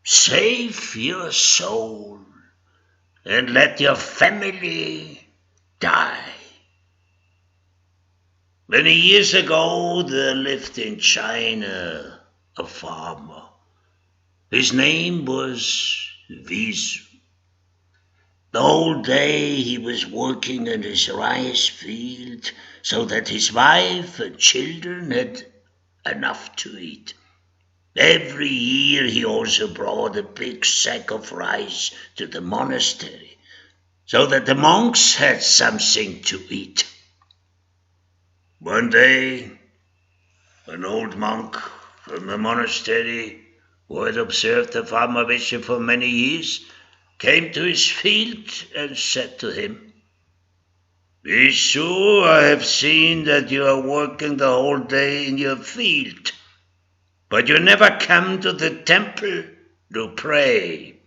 Save your soul and let your family die. Many years ago, there lived in China a farmer. His name was Visu. The whole day he was working in his rice field so that his wife and children had enough to eat. Every year he also brought a big sack of rice to the monastery so that the monks had something to eat. One day, an old monk from the monastery, who had observed the farmer Vishu for many years, came to his field and said to him, Vishu, I have seen that you are working the whole day in your field, but you never come to the temple to pray.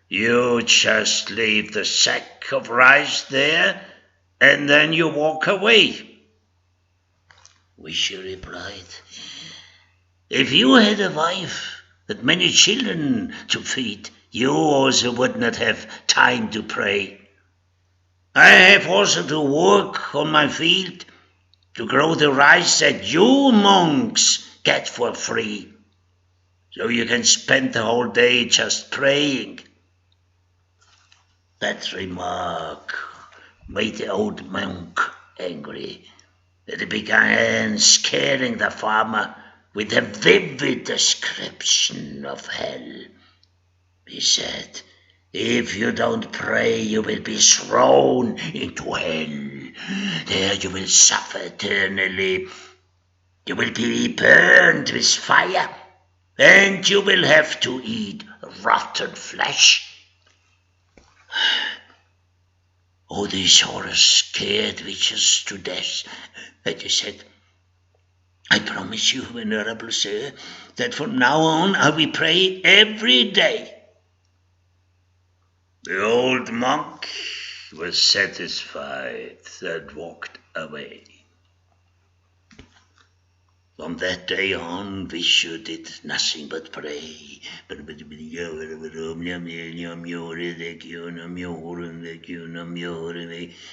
You just leave the sack of rice there and then you walk away. Vishu replied, If you had a wife and many children to feed, you also would not have time to pray. I have also to work on my field to grow the rice that you monks get for free, so you can spend the whole day just praying. That remark made the old monk angry, and he began scaring the farmer with a vivid description of hell. He said, If you don't pray, you will be thrown into hell. There you will suffer eternally. You will be burned with fire, and you will have to eat rotten flesh. All these horrors scared witches to death, and he said, I promise you, venerable sir, that from now on I will pray every day. The old monk was satisfied and walked away. From that day on, Vishu did nothing but pray.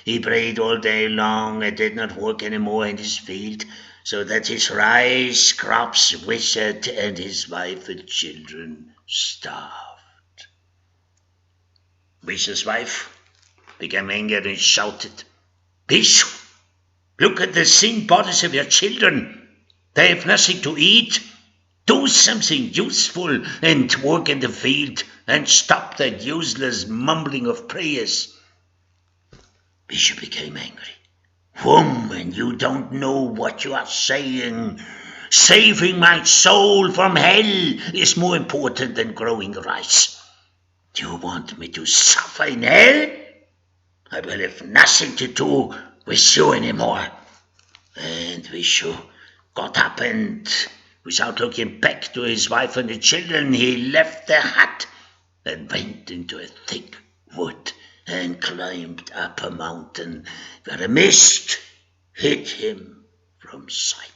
He prayed all day long and did not work any more in his field, so that his rice crops withered and his wife and children starved. Vishu's wife became angry and shouted, Vishu, look at the thin bodies of your children. They have nothing to eat. Do something useful and work in the field and stop that useless mumbling of prayers. Vishu became angry. Woman, you don't know what you are saying. Saving my soul from hell is more important than growing rice. Do you want me to suffer in hell? I will have nothing to do with you anymore. And Vishu got up and, without looking back to his wife and the children, he left the hut and went into a thick wood and climbed up a mountain where a mist hid him from sight.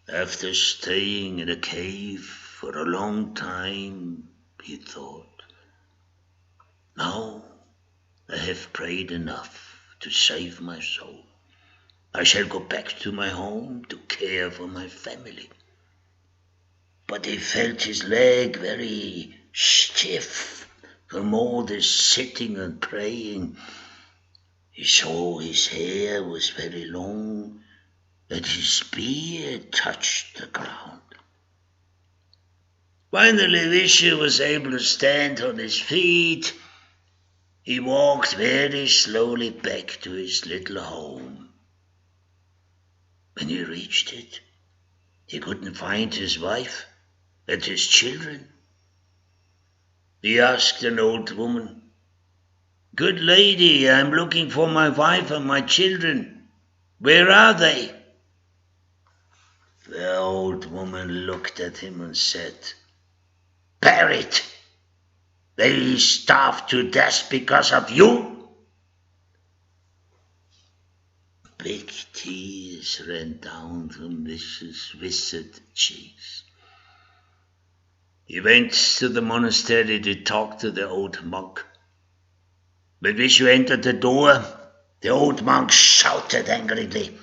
After staying in a cave for a long time, he thought, now I have prayed enough to save my soul. I shall go back to my home to care for my family. But he felt his leg very stiff from all this sitting and praying. He saw his hair was very long and his beard touched the ground. Finally, Vishu was able to stand on his feet. He walked very slowly back to his little home. When he reached it, he couldn't find his wife and his children. He asked an old woman, Good lady, I'm looking for my wife and my children. Where are they? The old woman looked at him and said, Buried. They starved to death because of you. Big tears ran down from Mrs. withered cheeks. He went to the monastery to talk to the old monk. But as you entered the door, the old monk shouted angrily,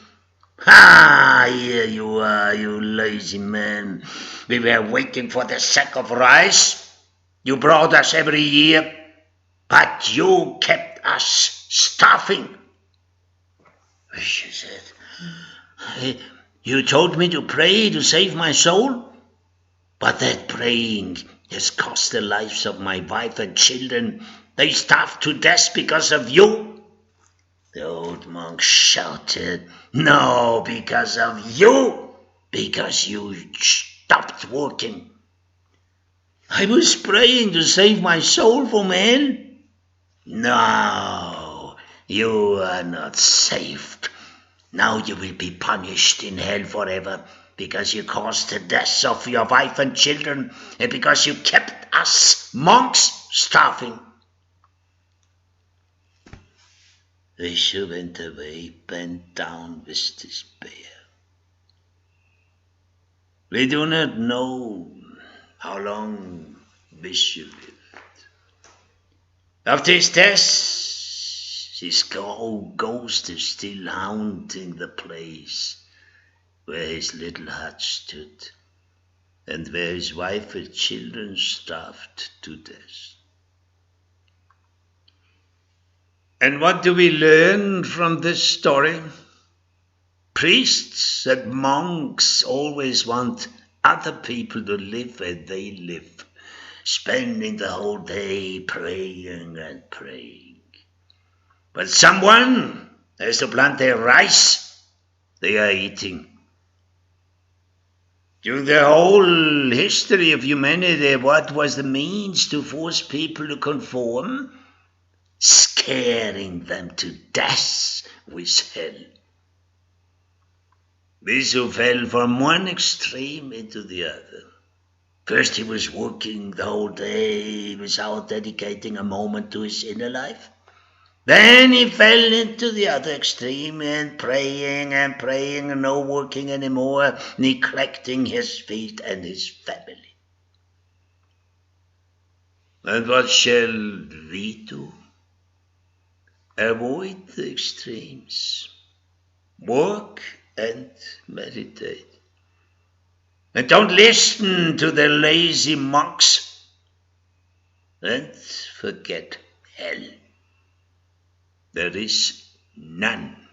"Ha! Here you are, you lazy man. We were waiting for the sack of rice you brought us every year, but you kept us starving." She said, "You told me to pray to save my soul, but that praying has cost the lives of my wife and children. They starved to death because of you." The old monk shouted, "No, because of you, because you stopped working." "I was praying to save my soul from hell." "No, you are not saved. Now you will be punished in hell forever, because you caused the deaths of your wife and children, and because you kept us monks starving." Vishu went away, bent down with despair. We do not know how long Vishu lived. After his death, his ghost is still haunting the place where his little hut stood, and where his wife and children starved to death. And what do we learn from this story? Priests and monks always want other people to live where they live, spending the whole day praying and praying. But someone has to plant their rice they are eating. During the whole history of humanity, what was the means to force people to conform? Scaring them to death with hell. Vishu fell from one extreme into the other. First he was working the whole day without dedicating a moment to his inner life. Then he fell into the other extreme and praying and no working anymore, neglecting his faith and his family. And what shall we do? Avoid the extremes. Work and meditate. And don't listen to the lazy monks. And forget hell. There is none.